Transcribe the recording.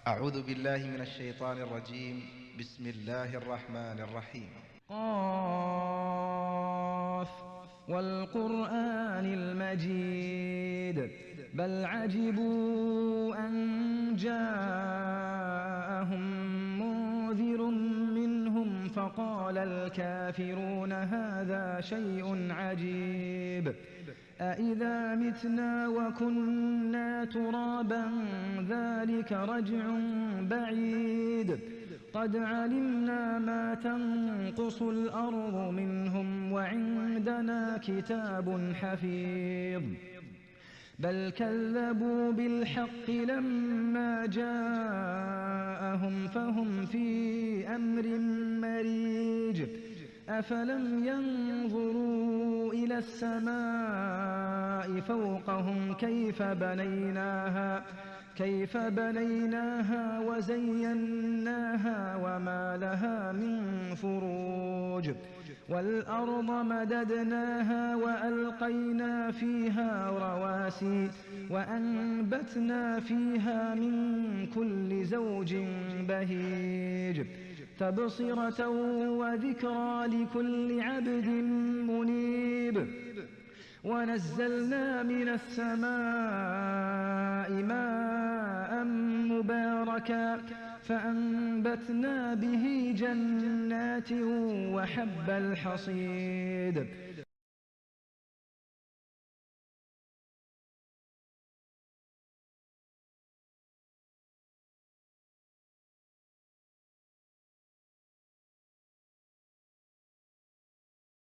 أعوذ بالله من الشيطان الرجيم. بسم الله الرحمن الرحيم. قاف والقرآن المجيد بل عجبوا أن جاءهم منذر منهم فقال الكافرون هذا شيء عجيب أإذا متنا وكنا ترابا ذلك رجع بعيد قد علمنا ما تنقص الأرض منهم وعندنا كتاب حفيظ بل كذبوا بالحق لما جاءهم فهم في أمر مريج أفلم ينظروا إلى السماء فوقهم كيف بنيناها وزيناها وما لها من فروج والأرض مددناها وألقينا فيها رواسي وأنبتنا فيها من كل زوج بهيج تبصرة وذكرى لكل عبد منيب ونزلنا من السماء ماء مباركا فأنبتنا به جنات وحب الحصيد